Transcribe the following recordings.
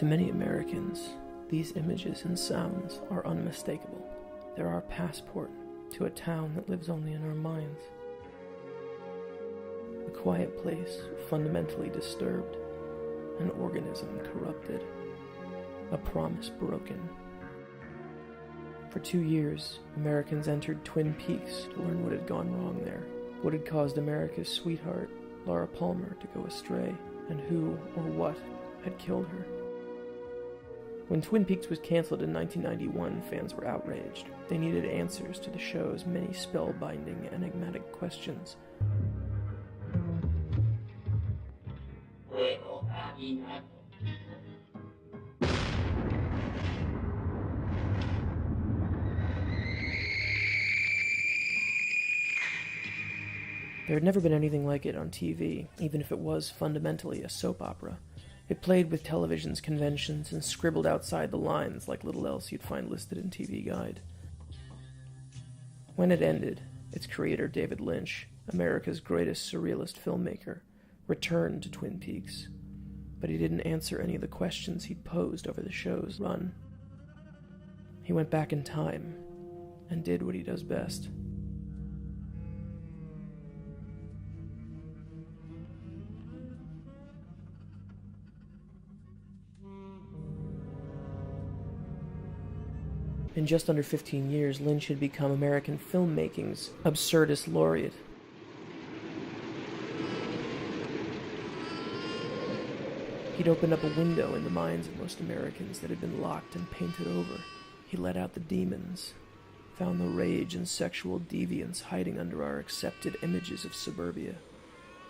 To many Americans, these images and sounds are unmistakable. They're our passport to a town that lives only in our minds. A quiet place fundamentally disturbed, an organism corrupted, a promise broken. For 2 years, Americans entered Twin Peaks to learn what had gone wrong there, what had caused America's sweetheart, Laura Palmer, to go astray, and who or what had killed her. When Twin Peaks was canceled in 1991, fans were outraged. They needed answers to the show's many spellbinding, enigmatic questions. There had never been anything like it on TV, even if it was fundamentally a soap opera. It played with television's conventions and scribbled outside the lines like little else you'd find listed in TV Guide. When it ended, its creator, David Lynch, America's greatest surrealist filmmaker, returned to Twin Peaks, but he didn't answer any of the questions he'd posed over the show's run. He went back in time and did what he does best. In just under 15 years, Lynch had become American filmmaking's absurdist laureate. He'd opened up a window in the minds of most Americans that had been locked and painted over. He let out the demons, found the rage and sexual deviance hiding under our accepted images of suburbia.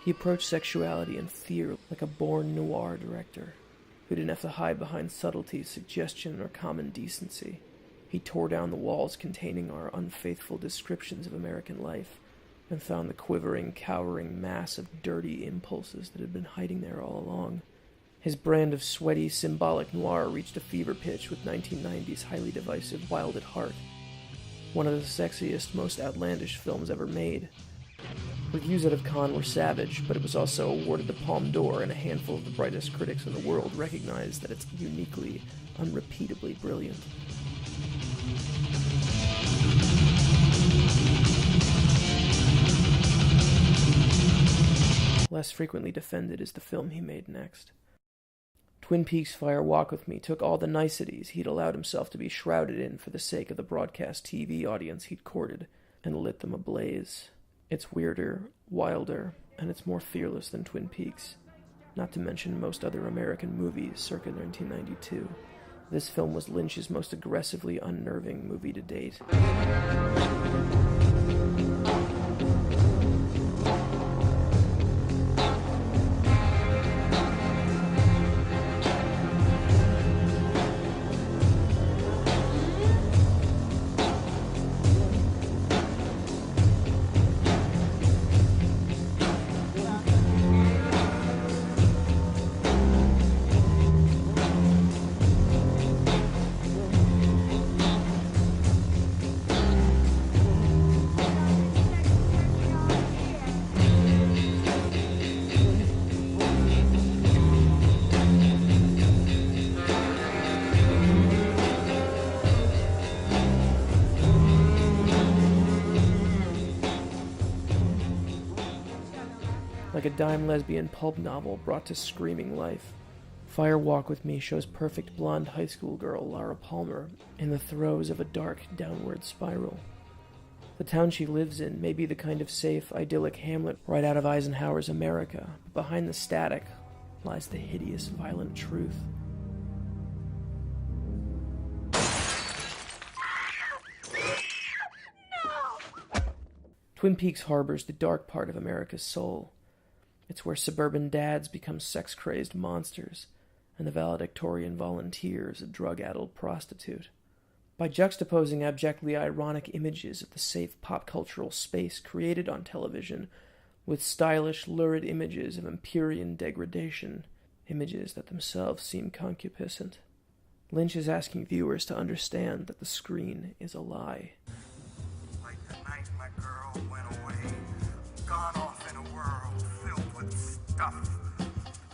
He approached sexuality and fear like a born noir director, who didn't have to hide behind subtlety, suggestion, or common decency. He tore down the walls containing our unfaithful descriptions of American life and found the quivering, cowering mass of dirty impulses that had been hiding there all along. His brand of sweaty, symbolic noir reached a fever pitch with 1990's highly divisive Wild at Heart, one of the sexiest, most outlandish films ever made. Reviews out of Cannes were savage, but it was also awarded the Palme d'Or, and a handful of the brightest critics in the world recognized that it's uniquely, unrepeatably brilliant. Less frequently defended is the film he made next. Twin Peaks' Fire Walk with Me took all the niceties he'd allowed himself to be shrouded in for the sake of the broadcast TV audience he'd courted, and lit them ablaze. It's weirder, wilder, and it's more fearless than Twin Peaks, not to mention most other American movies circa 1992. This film was Lynch's most aggressively unnerving movie to date. Like a dime lesbian pulp novel brought to screaming life, Fire Walk with Me shows perfect blonde high school girl Laura Palmer in the throes of a dark downward spiral. The town she lives in may be the kind of safe, idyllic hamlet right out of Eisenhower's America, but behind the static lies the hideous, violent truth. No! Twin Peaks harbors the dark part of America's soul. It's where suburban dads become sex-crazed monsters, and the valedictorian volunteer is a drug-addled prostitute. By juxtaposing abjectly ironic images of the safe pop-cultural space created on television with stylish, lurid images of Empyrean degradation, images that themselves seem concupiscent, Lynch is asking viewers to understand that the screen is a lie. Like the night my girl went away, gone off in a world filled with stuff.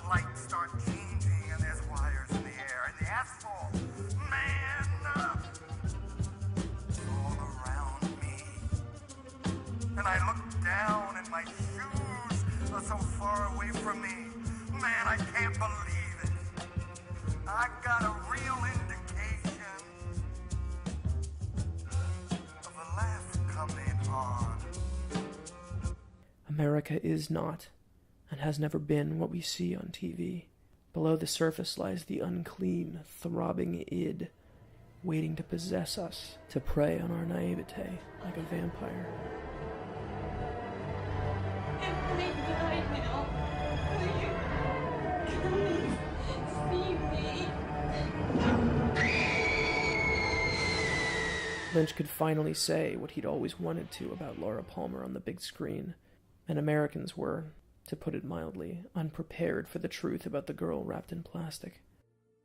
Lights start changing and there's wires in the air, and My shoes are so far away from me. Man, I can't believe it. I got a real indication of a laugh coming on. America is not, and has never been, what we see on TV. Below the surface lies the unclean, throbbing id, waiting to possess us, to prey on our naivete like a vampire. Everything died now. Please see me. Lynch could finally say what he'd always wanted to about Laura Palmer on the big screen, and Americans were, to put it mildly, unprepared for the truth about the girl wrapped in plastic.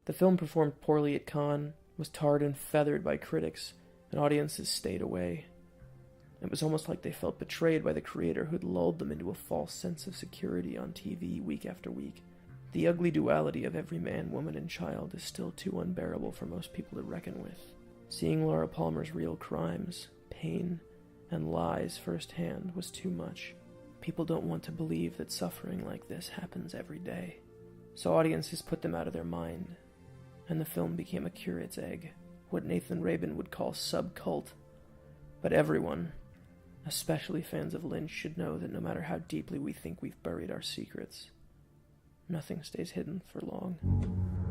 The film performed poorly at Cannes, was tarred and feathered by critics, and audiences stayed away. It was almost like they felt betrayed by the creator who'd lulled them into a false sense of security on TV week after week. The ugly duality of every man, woman, and child is still too unbearable for most people to reckon with. Seeing Laura Palmer's real crimes, pain, and lies firsthand was too much. People don't want to believe that suffering like this happens every day. So audiences put them out of their mind, and the film became a curate's egg, what Nathan Rabin would call subcult. But everyone, especially fans of Lynch, should know that no matter how deeply we think we've buried our secrets, nothing stays hidden for long.